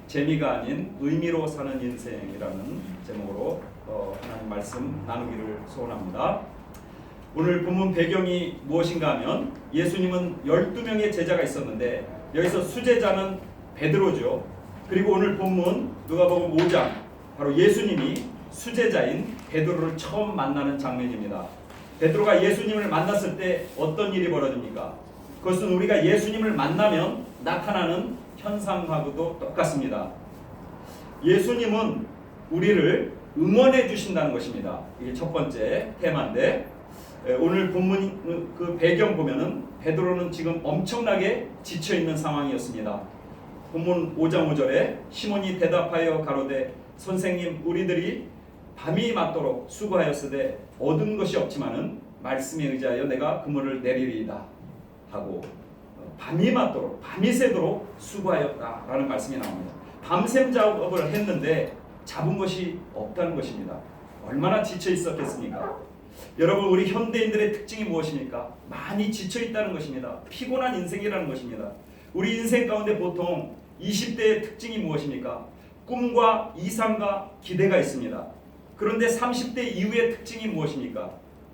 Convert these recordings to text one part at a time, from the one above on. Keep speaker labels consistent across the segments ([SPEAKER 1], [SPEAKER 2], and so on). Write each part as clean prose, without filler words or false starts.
[SPEAKER 1] 재미가 아닌 의미로 사는 인생이라는 제목으로 하나님 말씀 나누기를 소원합니다. 오늘 본문 배경이 무엇인가 하면 예수님은 12명의 제자가 있었는데 여기서 수제자는 베드로죠. 그리고 오늘 본문 누가복음 5장 바로 예수님이 수제자인 베드로를 처음 만나는 장면입니다. 베드로가 예수님을 만났을 때 어떤 일이 벌어집니까? 그것은 우리가 예수님을 만나면 나타나는 현상하고도 똑같습니다. 예수님은 우리를 응원해 주신다는 것입니다. 이게 첫 번째 테마인데 오늘 본문 그 배경 보면은 베드로는 지금 엄청나게 지쳐 있는 상황이었습니다. 본문 5장 5절에 시몬이 대답하여 가로되 선생님 우리들이 밤이 맞도록 수고하였으되 얻은 것이 없지만은 말씀에 의지하여 내가 그물을 내리리이다 하고 밤이 맞도록 밤이 새도록 수고하였다라는 말씀이 나옵니다. 밤샘 작업을 했는데 잡은 것이 없다는 것입니다. 얼마나 지쳐 있었겠습니까? 여러분 우리 현대인들의 특징이 무엇입니까? 많이 지쳐 있다는 것입니다. 피곤한 인생이라는 것입니다. 우리 인생 가운데 보통 20대의 특징이 무엇입니까? 꿈과 이상과 기대가 있습니다. 그런데 30대 이후의 특징이 무엇입니까?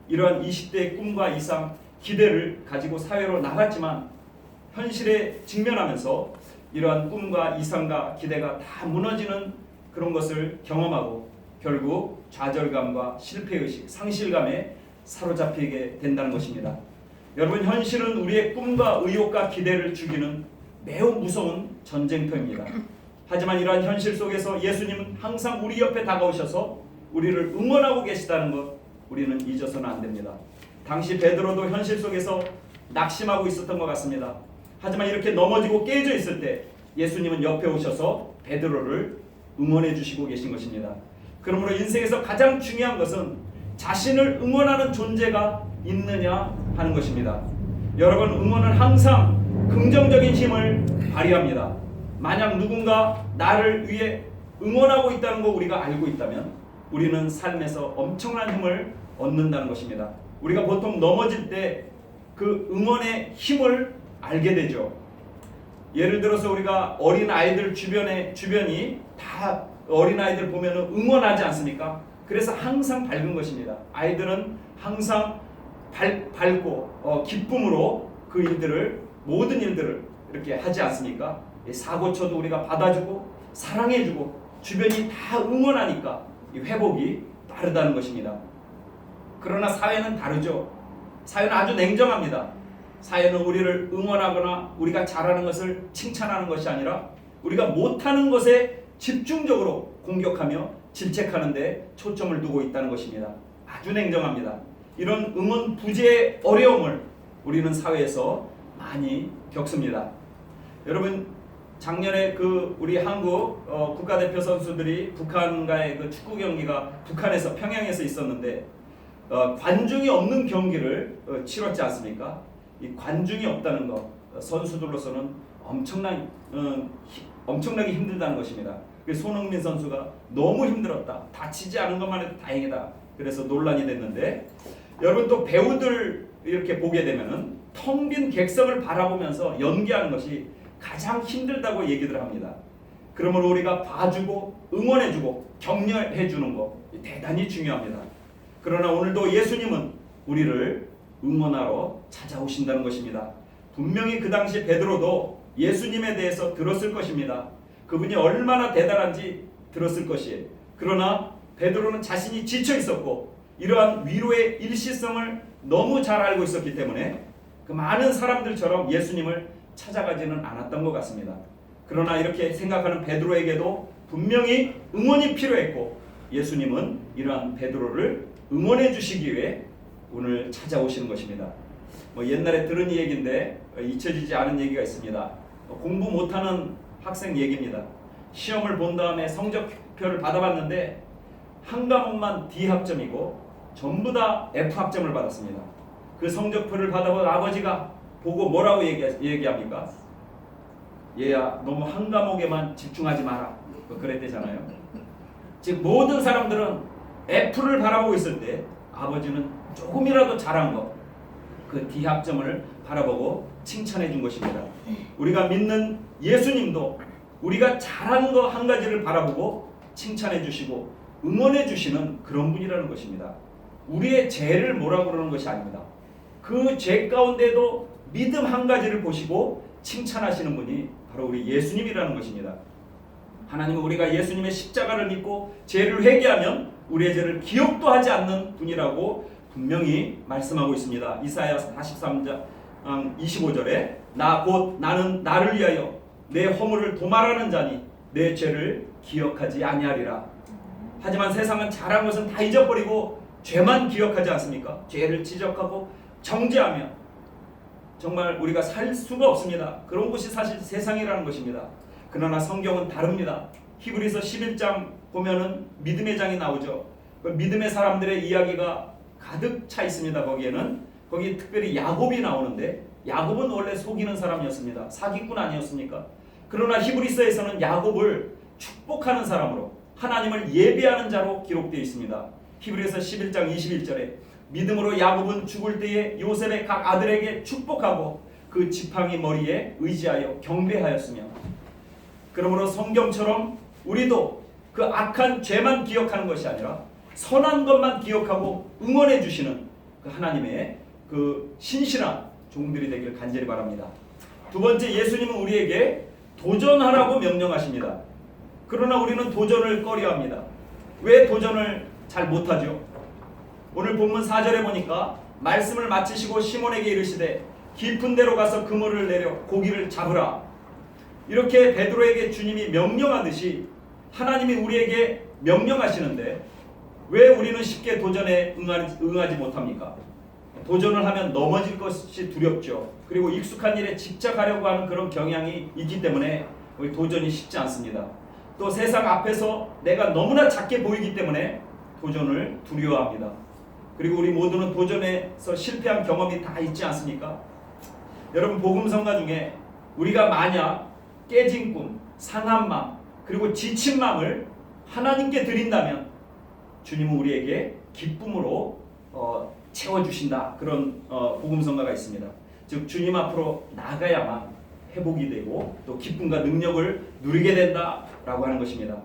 [SPEAKER 1] 이러한 20대의 꿈과 이상, 기대를 가지고 사회로 나갔지만 현실에 직면하면서 이러한 꿈과 이상과 기대가 다 무너지는 그런 것을 경험하고 결국 좌절감과 실패의식, 상실감에 사로잡히게 된다는 것입니다. 여러분 현실은 우리의 꿈과 의욕과 기대를 죽이는 매우 무서운 전쟁터입니다. 하지만 이러한 현실 속에서 예수님은 항상 우리 옆에 다가오셔서 우리를 응원하고 계시다는 것 우리는 잊어서는 안 됩니다. 당시 베드로도 현실 속에서 낙심하고 있었던 것 같습니다. 하지만 이렇게 넘어지고 깨져 있을 때 예수님은 옆에 오셔서 베드로를 응원해 주시고 계신 것입니다. 그러므로 인생에서 가장 중요한 것은 자신을 응원하는 존재가 있느냐 하는 것입니다. 여러분 응원은 항상 긍정적인 힘을 발휘합니다. 만약 누군가 나를 위해 응원하고 있다는 거 우리가 알고 있다면 우리는 삶에서 엄청난 힘을 얻는다는 것입니다. 우리가 보통 넘어질 때 그 응원의 힘을 알게 되죠. 예를 들어서 우리가 어린 아이들 주변이 다 어린 아이들 보면 응원하지 않습니까? 그래서 항상 밝은 것입니다. 아이들은 항상 밝고 기쁨으로 그 모든 일들을 이렇게 하지 않습니까? 사고 쳐도 우리가 받아주고 사랑해주고 주변이 다 응원하니까 이 회복이 빠르다는 것입니다. 그러나 사회는 다르죠. 사회는 아주 냉정합니다. 사회는 우리를 응원하거나 우리가 잘하는 것을 칭찬하는 것이 아니라 우리가 못하는 것에 집중적으로 공격하며 질책하는 데 초점을 두고 있다는 것입니다. 아주 냉정합니다. 이런 응원 부재의 어려움을 우리는 사회에서 많이 겪습니다. 여러분 작년에 우리 한국 국가대표 선수들이 북한과의 그 축구 경기가 북한에서 평양에서 있었는데 관중이 없는 경기를 치렀지 않습니까? 이 관중이 없다는 것 선수들로서는 엄청나게 힘들다는 것입니다. 손흥민 선수가 너무 힘들었다. 다치지 않은 것만 해도 다행이다. 그래서 논란이 됐는데 여러분 또 배우들 이렇게 보게 되면은 텅 빈 객석을 바라보면서 연기하는 것이 가장 힘들다고 얘기들 합니다. 그러므로 우리가 봐주고 응원해주고 격려해주는 것 대단히 중요합니다. 그러나 오늘도 예수님은 우리를 응원하러 찾아오신다는 것입니다. 분명히 그 당시 베드로도 예수님에 대해서 들었을 것입니다. 그분이 얼마나 대단한지 들었을 것이에요. 그러나 베드로는 자신이 지쳐 있었고 이러한 위로의 일시성을 너무 잘 알고 있었기 때문에 그 많은 사람들처럼 예수님을 찾아가지는 않았던 것 같습니다. 그러나 이렇게 생각하는 베드로에게도 분명히 응원이 필요했고 예수님은 이러한 베드로를 응원해 주시기 위해 오늘 찾아오시는 것입니다. 옛날에 들은 얘기인데 잊혀지지 않은 얘기가 있습니다. 공부 못하는 학생 얘기입니다. 시험을 본 다음에 성적표를 받아봤는데 한 과목만 D 학점이고 전부 다 F 학점을 받았습니다. 그 성적표를 받아본 아버지가 보고 뭐라고 얘기합니까? 얘야 너무 한 과목에만 집중하지 마라. 그랬대잖아요. 즉 모든 사람들은 F를 바라보고 있을 때 아버지는 조금이라도 잘한 것, 그 D 학점을 바라보고 칭찬해 준 것입니다. 우리가 믿는 예수님도 우리가 잘한 거 한 가지를 바라보고 칭찬해 주시고 응원해 주시는 그런 분이라는 것입니다. 우리의 죄를 뭐라고 그러는 것이 아닙니다. 그 죄 가운데도 믿음 한 가지를 보시고 칭찬하시는 분이 바로 우리 예수님이라는 것입니다. 하나님은 우리가 예수님의 십자가를 믿고 죄를 회개하면 우리의 죄를 기억도 하지 않는 분이라고 분명히 말씀하고 있습니다. 이사야 43장 25절에 나 곧 나는 나를 위하여 내 허물을 도말하는 자니 내 죄를 기억하지 아니하리라. 하지만 세상은 잘한 것은 다 잊어버리고 죄만 기억하지 않습니까? 죄를 지적하고 정죄하며 정말 우리가 살 수가 없습니다. 그런 것이 사실 세상이라는 것입니다. 그러나 성경은 다릅니다. 히브리서 11장 보면은 믿음의 장이 나오죠. 그 믿음의 사람들의 이야기가 가득 차 있습니다. 거기 특별히 야곱이 나오는데 야곱은 원래 속이는 사람이었습니다. 사기꾼 아니었습니까? 그러나 히브리서에서는 야곱을 축복하는 사람으로 하나님을 예배하는 자로 기록되어 있습니다. 히브리서 11장 21절에 믿음으로 야곱은 죽을 때에 요셉의 각 아들에게 축복하고 그 지팡이 머리에 의지하여 경배하였으며, 그러므로 성경처럼 우리도 그 악한 죄만 기억하는 것이 아니라 선한 것만 기억하고 응원해 주시는 그 하나님의 그 신실한 종들이 되길 간절히 바랍니다. 두 번째, 예수님은 우리에게 도전하라고 명령하십니다. 그러나 우리는 도전을 꺼려합니다. 왜 도전을 잘 못하죠? 오늘 본문 4절에 보니까 말씀을 마치시고 시몬에게 이르시되 깊은 데로 가서 그물을 내려 고기를 잡으라. 이렇게 베드로에게 주님이 명령하듯이 하나님이 우리에게 명령하시는데 왜 우리는 쉽게 도전에 응하지 못합니까? 도전을 하면 넘어질 것이 두렵죠. 그리고 익숙한 일에 집착하려고 하는 그런 경향이 있기 때문에 우리 도전이 쉽지 않습니다. 또 세상 앞에서 내가 너무나 작게 보이기 때문에 도전을 두려워합니다. 그리고 우리 모두는 도전에서 실패한 경험이 다 있지 않습니까? 여러분, 복음성가 중에 우리가 만약 깨진 꿈, 상한 마음, 그리고 지친 마음을 하나님께 드린다면 주님은 우리에게 기쁨으로 채워주신다. 그런 복음성가가 있습니다. 즉 주님 앞으로 나가야만 회복이 되고 또 기쁨과 능력을 누리게 된다라고 하는 것입니다.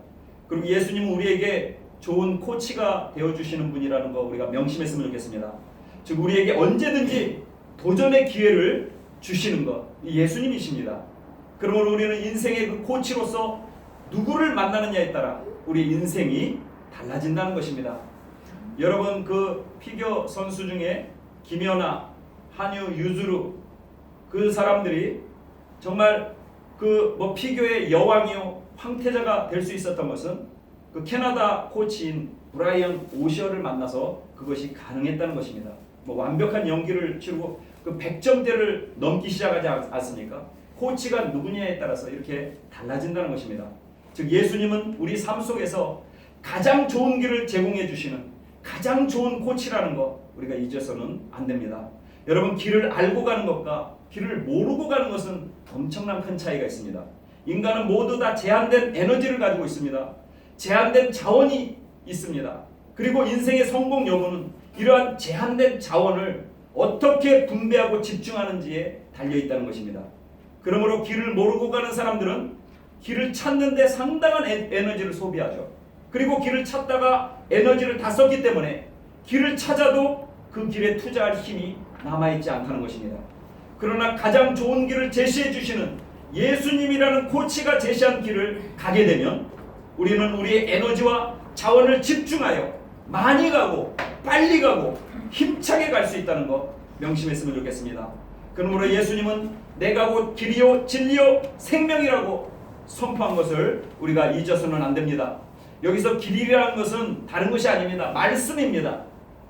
[SPEAKER 1] 그리고 예수님은 우리에게 좋은 코치가 되어주시는 분이라는 거 우리가 명심했으면 좋겠습니다. 즉 우리에게 언제든지 도전의 기회를 주시는 것, 예수님이십니다. 그러므로 우리는 인생의 그 코치로서 누구를 만나느냐에 따라 우리 인생이 달라진다는 것입니다. 여러분, 그 피겨 선수 중에 김연아, 한유, 유주루 그 사람들이 정말 그 피겨의 여왕이요 황태자가 될 수 있었던 것은 그 캐나다 코치인 브라이언 오셔를 만나서 그것이 가능했다는 것입니다. 완벽한 연기를 치르고 그 100점대를 넘기 시작하지 않습니까? 코치가 누구냐에 따라서 이렇게 달라진다는 것입니다. 즉 예수님은 우리 삶 속에서 가장 좋은 길을 제공해 주시는 가장 좋은 코치라는 거 우리가 잊어서는 안 됩니다. 여러분, 길을 알고 가는 것과 길을 모르고 가는 것은 엄청난 큰 차이가 있습니다. 인간은 모두 다 제한된 에너지를 가지고 있습니다. 제한된 자원이 있습니다. 그리고 인생의 성공 여부는 이러한 제한된 자원을 어떻게 분배하고 집중하는지에 달려있다는 것입니다. 그러므로 길을 모르고 가는 사람들은 길을 찾는 데 상당한 에너지를 소비하죠. 그리고 길을 찾다가 에너지를 다 썼기 때문에 길을 찾아도 그 길에 투자할 힘이 남아있지 않다는 것입니다. 그러나 가장 좋은 길을 제시해 주시는 예수님이라는 코치가 제시한 길을 가게 되면 우리는 우리의 에너지와 자원을 집중하여 많이 가고 빨리 가고 힘차게 갈 수 있다는 것 명심했으면 좋겠습니다. 그러므로 예수님은 내가 곧 길이요 진리요 생명이라고 선포한 것을 우리가 잊어서는 안 됩니다. 여기서 길이라는 것은 다른 것이 아닙니다. 말씀입니다.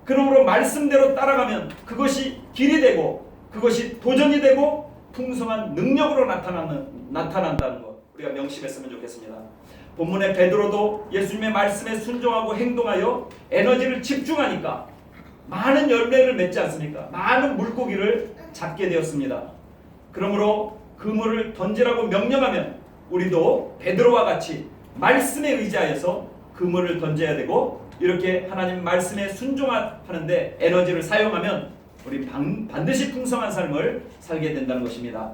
[SPEAKER 1] 그러므로 말씀대로 따라가면 그것이 길이 되고 그것이 도전이 되고 풍성한 능력으로 나타난다는 것 우리가 명심했으면 좋겠습니다. 본문의 베드로도 예수님의 말씀에 순종하고 행동하여 에너지를 집중하니까 많은 열매를 맺지 않습니까? 많은 물고기를 잡게 되었습니다. 그러므로 그물을 던지라고 명령하면 우리도 베드로와 같이 말씀에 의지하여서 그물을 던져야 되고 이렇게 하나님 말씀에 순종하는데 에너지를 사용하면 우리 반드시 풍성한 삶을 살게 된다는 것입니다.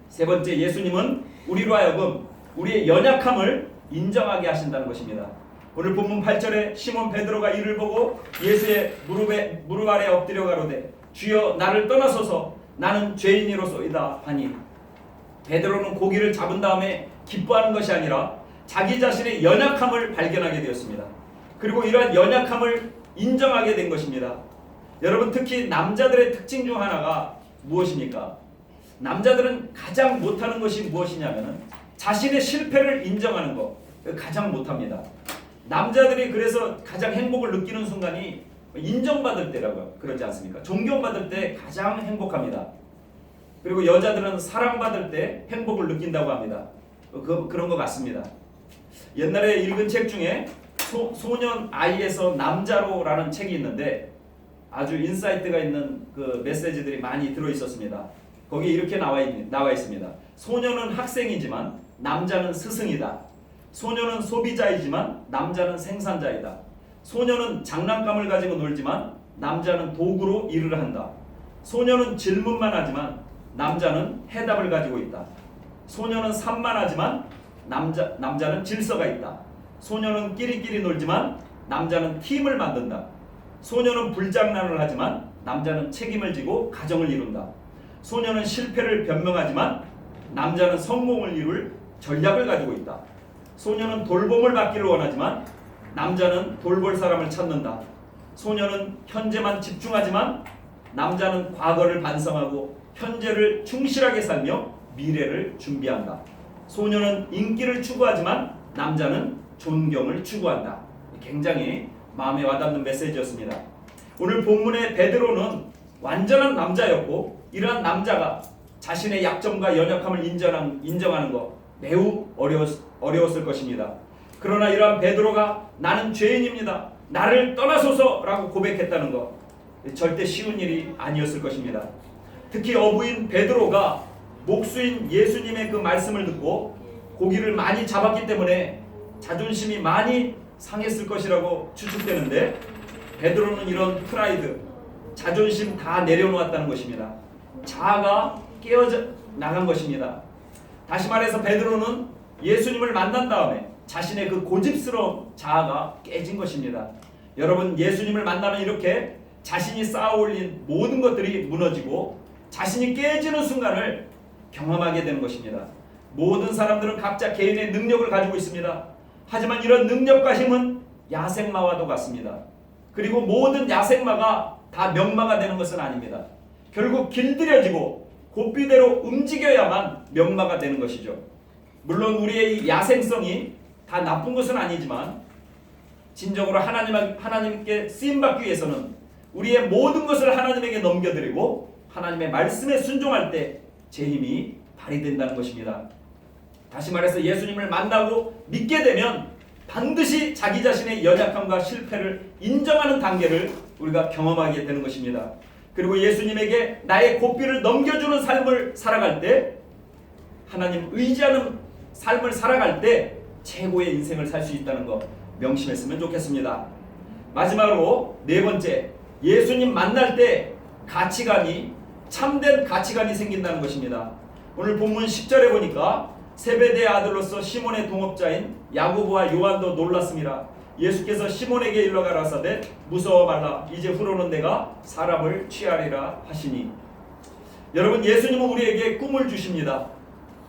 [SPEAKER 1] 세 번째, 예수님은 우리로 하여금 우리의 연약함을 인정하게 하신다는 것입니다. 오늘 본문 8절에 시몬 베드로가 이를 보고 예수의 무릎 아래 엎드려 가로되 주여 나를 떠나소서 나는 죄인이로소이다 하니, 베드로는 고기를 잡은 다음에 기뻐하는 것이 아니라 자기 자신의 연약함을 발견하게 되었습니다. 그리고 이러한 연약함을 인정하게 된 것입니다. 여러분, 특히 남자들의 특징 중 하나가 무엇입니까? 남자들은 가장 못하는 것이 무엇이냐면 자신의 실패를 인정하는 것, 가장 못합니다. 남자들이 그래서 가장 행복을 느끼는 순간이 인정받을 때라고요. 그렇지 않습니까? 존경받을 때 가장 행복합니다. 그리고 여자들은 사랑받을 때 행복을 느낀다고 합니다. 그런 것 같습니다. 옛날에 읽은 책 중에 소년 아이에서 남자로라는 책이 있는데 아주 인사이트가 있는 그 메시지들이 많이 들어 있었습니다. 거기에 이렇게 나와 있습니다. 소년은 학생이지만 남자는 스승이다. 소년은 소비자이지만 남자는 생산자이다. 소년은 장난감을 가지고 놀지만 남자는 도구로 일을 한다. 소년은 질문만 하지만 남자는 해답을 가지고 있다. 소년은 산만하지만 남자는 질서가 있다. 소년은 끼리끼리 놀지만 남자는 팀을 만든다. 소년은 불장난을 하지만 남자는 책임을 지고 가정을 이룬다. 소년은 실패를 변명하지만 남자는 성공을 이룰 전략을 가지고 있다. 소년은 돌봄을 받기를 원하지만 남자는 돌볼 사람을 찾는다. 소년은 현재만 집중하지만 남자는 과거를 반성하고 현재를 충실하게 살며 미래를 준비한다. 소년은 인기를 추구하지만 남자는 존경을 추구한다. 굉장히 마음에 와닿는 메시지였습니다. 오늘 본문의 베드로는 완전한 남자였고, 이러한 남자가 자신의 약점과 연약함을 인정하는 것 매우 어려웠을 것입니다. 그러나 이러한 베드로가 나는 죄인입니다, 나를 떠나소서라고 고백했다는 것, 절대 쉬운 일이 아니었을 것입니다. 특히 어부인 베드로가 목수인 예수님의 그 말씀을 듣고 고기를 많이 잡았기 때문에 자존심이 많이 상했을 것이라고 추측되는데, 베드로는 이런 프라이드, 자존심 다 내려놓았다는 것입니다. 자아가 깨어져 나간 것입니다. 다시 말해서 베드로는 예수님을 만난 다음에 자신의 그 고집스러운 자아가 깨진 것입니다. 여러분, 예수님을 만나면 이렇게 자신이 쌓아올린 모든 것들이 무너지고 자신이 깨지는 순간을 경험하게 되는 것입니다. 모든 사람들은 각자 개인의 능력을 가지고 있습니다. 하지만 이런 능력과 힘은 야생마와도 같습니다. 그리고 모든 야생마가 다 명마가 되는 것은 아닙니다. 결국 길들여지고 고삐대로 움직여야만 명마가 되는 것이죠. 물론 우리의 이 야생성이 다 나쁜 것은 아니지만 진정으로 하나님께 쓰임받기 위해서는 우리의 모든 것을 하나님에게 넘겨드리고 하나님의 말씀에 순종할 때 제 힘이 발휘된다는 것입니다. 다시 말해서 예수님을 만나고 믿게 되면 반드시 자기 자신의 연약함과 실패를 인정하는 단계를 우리가 경험하게 되는 것입니다. 그리고 예수님에게 나의 고삐를 넘겨주는 삶을 살아갈 때, 하나님 의지하는 삶을 살아갈 때 최고의 인생을 살 수 있다는 것 명심했으면 좋겠습니다. 마지막으로 네 번째, 예수님 만날 때 참된 가치관이 생긴다는 것입니다. 오늘 본문 10절에 보니까 세베대의 아들로서 시몬의 동업자인 야고보와 요한도 놀랐습니다. 예수께서 시몬에게 일러 가라사대 무서워 말라, 이제 후로는 내가 사람을 취하리라 하시니. 여러분, 예수님은 우리에게 꿈을 주십니다.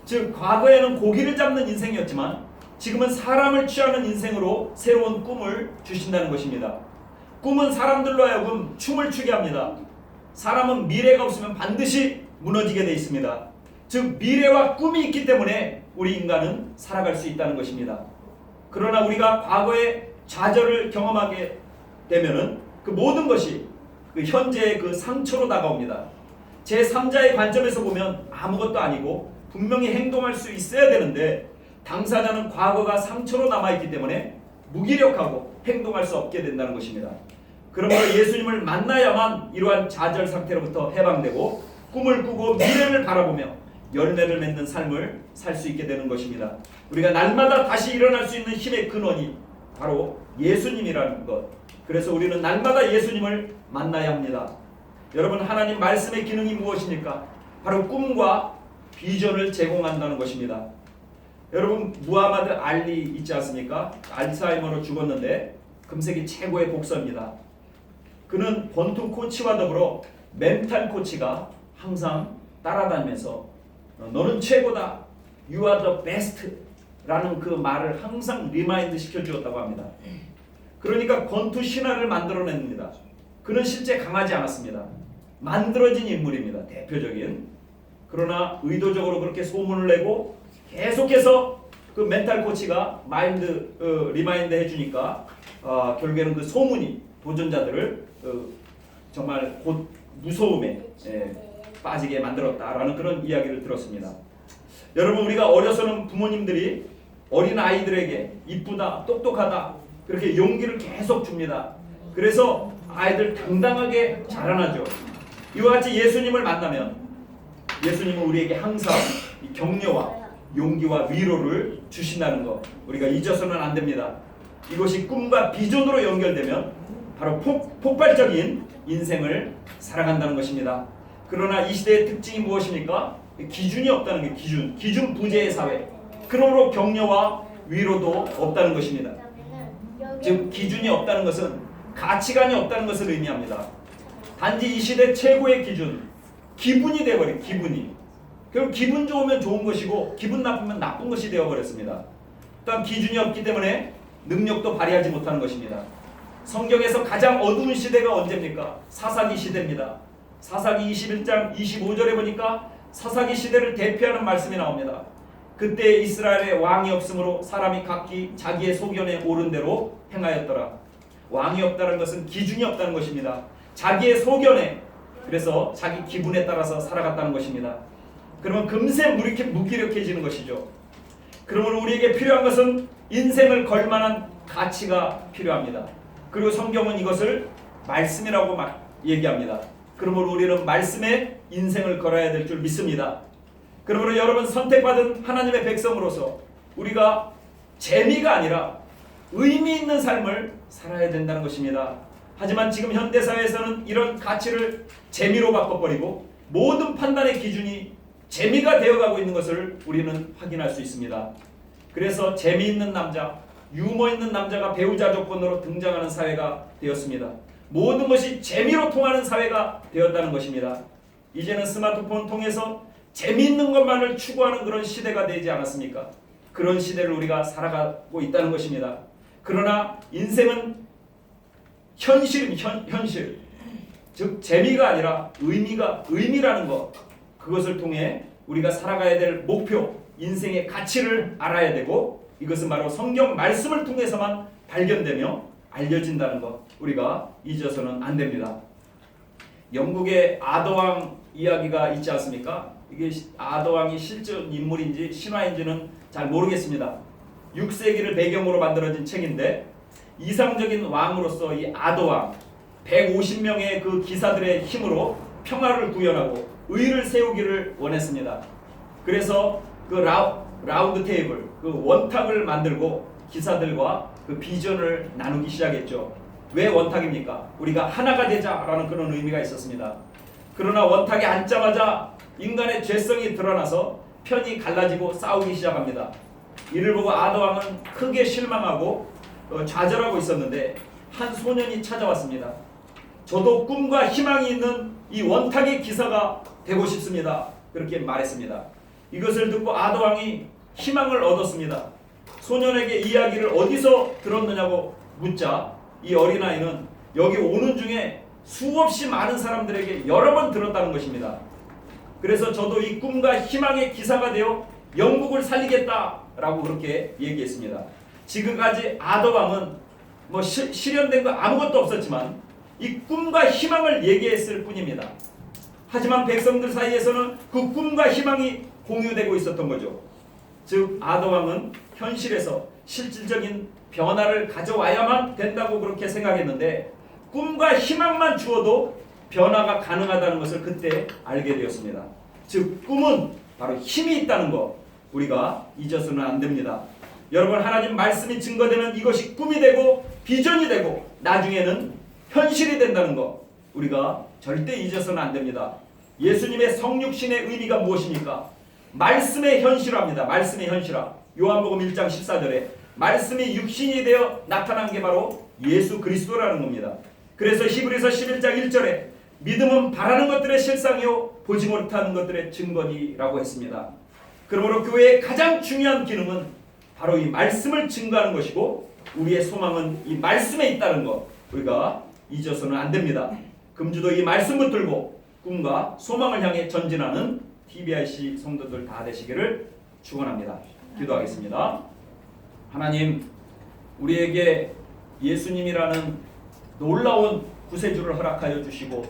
[SPEAKER 1] 즉 과거에는 고기를 잡는 인생이었지만 지금은 사람을 취하는 인생으로 새로운 꿈을 주신다는 것입니다. 꿈은 사람들로 하여금 춤을 추게 합니다. 사람은 미래가 없으면 반드시 무너지게 되어 있습니다. 즉 미래와 꿈이 있기 때문에 우리 인간은 살아갈 수 있다는 것입니다. 그러나 우리가 과거의 좌절을 경험하게 되면은 그 모든 것이 그 현재의 그 상처로 다가옵니다. 제3자의 관점에서 보면 아무것도 아니고 분명히 행동할 수 있어야 되는데 당사자는 과거가 상처로 남아있기 때문에 무기력하고 행동할 수 없게 된다는 것입니다. 그러므로 예수님을 만나야만 이러한 좌절 상태로부터 해방되고 꿈을 꾸고 미래를 바라보며 열매를 맺는 삶을 살 수 있게 되는 것입니다. 우리가 날마다 다시 일어날 수 있는 힘의 근원이 바로 예수님이라는 것. 그래서 우리는 날마다 예수님을 만나야 합니다. 여러분, 하나님 말씀의 기능이 무엇입니까? 바로 꿈과 비전을 제공한다는 것입니다. 여러분 무하마드 알리 있지 않습니까? 알츠하이머로 죽었는데 금세기 최고의 복서입니다. 그는 권투 코치와 더불어 멘탈 코치가 항상 따라다니면서 너는 최고다, you are the best 라는 그 말을 항상 리마인드 시켜주었다고 합니다. 그러니까 권투 신화를 만들어냅니다. 그는 실제 강하지 않았습니다. 만들어진 인물입니다. 대표적인. 그러나 의도적으로 그렇게 소문을 내고 계속해서 그 멘탈 코치가 리마인드 해주니까 결국에는 그 소문이 도전자들을 정말 곧 무서움에 빠지게 만들었다라는 그런 이야기를 들었습니다. 여러분 우리가 어려서는 부모님들이 어린 아이들에게 이쁘다, 똑똑하다 그렇게 용기를 계속 줍니다. 그래서 아이들 당당하게 자라나죠. 이와 같이 예수님을 만나면 예수님은 우리에게 항상 격려와 용기와 위로를 주신다는 것 우리가 잊어서는 안 됩니다. 이것이 꿈과 비전으로 연결되면 바로 폭발적인 인생을 살아간다는 것입니다. 그러나 이 시대의 특징이 무엇입니까? 기준이 없다는 게 기준 부재의 사회. 그러므로 격려와 위로도 없다는 것입니다. 즉 기준이 없다는 것은 가치관이 없다는 것을 의미합니다. 단지 이 시대 최고의 기준 기분이 되어버린 기분이. 결국 기분 좋으면 좋은 것이고 기분 나쁘면 나쁜 것이 되어버렸습니다. 또한 기준이 없기 때문에 능력도 발휘하지 못하는 것입니다. 성경에서 가장 어두운 시대가 언제입니까? 사사기 시대입니다. 사사기 21장 25절에 보니까 사사기 시대를 대표하는 말씀이 나옵니다. 그때 이스라엘에 왕이 없으므로 사람이 각기 자기의 소견에 오른 대로 행하였더라. 왕이 없다는 것은 기준이 없다는 것입니다. 자기의 소견에 그래서 자기 기분에 따라서 살아갔다는 것입니다. 그러면 금세 무기력해지는 것이죠. 그러므로 우리에게 필요한 것은 인생을 걸 만한 가치가 필요합니다. 그리고 성경은 이것을 말씀이라고 얘기합니다. 그러므로 우리는 말씀에 인생을 걸어야 될 줄 믿습니다. 그러므로 여러분 선택받은 하나님의 백성으로서 우리가 재미가 아니라 의미 있는 삶을 살아야 된다는 것입니다. 하지만 지금 현대사회에서는 이런 가치를 재미로 바꿔버리고 모든 판단의 기준이 재미가 되어가고 있는 것을 우리는 확인할 수 있습니다. 그래서 재미있는 남자, 유머 있는 남자가 배우자 조건으로 등장하는 사회가 되었습니다. 모든 것이 재미로 통하는 사회가 되었다는 것입니다. 이제는 스마트폰 통해서 재미있는 것만을 추구하는 그런 시대가 되지 않았습니까? 그런 시대를 우리가 살아가고 있다는 것입니다. 그러나 인생은 현실. 즉 재미가 아니라 의미라는 것. 그것을 통해 우리가 살아가야 될 목표, 인생의 가치를 알아야 되고 이것은 바로 성경 말씀을 통해서만 발견되며 알려진다는 것 우리가 잊어서는 안 됩니다. 영국의 아더왕 이야기가 있지 않습니까? 이게 아더왕이 실존 인물인지 신화인지는 잘 모르겠습니다. 6세기를 배경으로 만들어진 책인데 이상적인 왕으로서 이 아더왕 150명의 그 기사들의 힘으로 평화를 구현하고 의를 세우기를 원했습니다. 그래서 그 라운드 테이블, 그 원탁을 만들고 기사들과 그 비전을 나누기 시작했죠. 왜 원탁입니까? 우리가 하나가 되자라는 그런 의미가 있었습니다. 그러나 원탁에 앉자마자 인간의 죄성이 드러나서 편이 갈라지고 싸우기 시작합니다. 이를 보고 아더왕은 크게 실망하고 좌절하고 있었는데 한 소년이 찾아왔습니다. 저도 꿈과 희망이 있는 이 원탁의 기사가 되고 싶습니다. 그렇게 말했습니다. 이것을 듣고 아더왕이 희망을 얻었습니다. 소년에게 이야기를 어디서 들었느냐고 묻자 이 어린아이는 여기 오는 중에 수없이 많은 사람들에게 여러 번 들었다는 것입니다. 그래서 저도 이 꿈과 희망의 기사가 되어 영국을 살리겠다라고 그렇게 얘기했습니다. 지금까지 아더왕은 실현된 거 아무것도 없었지만 이 꿈과 희망을 얘기했을 뿐입니다. 하지만 백성들 사이에서는 그 꿈과 희망이 공유되고 있었던 거죠. 즉 아더왕은 현실에서 실질적인 변화를 가져와야만 된다고 그렇게 생각했는데 꿈과 희망만 주어도 변화가 가능하다는 것을 그때 알게 되었습니다. 즉 꿈은 바로 힘이 있다는 것 우리가 잊어서는 안 됩니다. 여러분 하나님 말씀이 증거되면 이것이 꿈이 되고 비전이 되고 나중에는 현실이 된다는 것 우리가 절대 잊어서는 안 됩니다. 예수님의 성육신의 의미가 무엇입니까? 말씀의 현실화입니다. 말씀의 현실화. 요한복음 1장 14절에 말씀이 육신이 되어 나타난 게 바로 예수 그리스도라는 겁니다. 그래서 히브리서 11장 1절에 믿음은 바라는 것들의 실상이요 보지 못하는 것들의 증거니라고 했습니다. 그러므로 교회의 가장 중요한 기능은 바로 이 말씀을 증거하는 것이고 우리의 소망은 이 말씀에 있다는 것 우리가 잊어서는 안 됩니다. 금주도 이 말씀 붙들고 꿈과 소망을 향해 전진하는 TBIC 성도들 다 되시기를 축원합니다. 기도하겠습니다. 하나님, 우리에게 예수님이라는 놀라운 구세주를 허락하여 주시고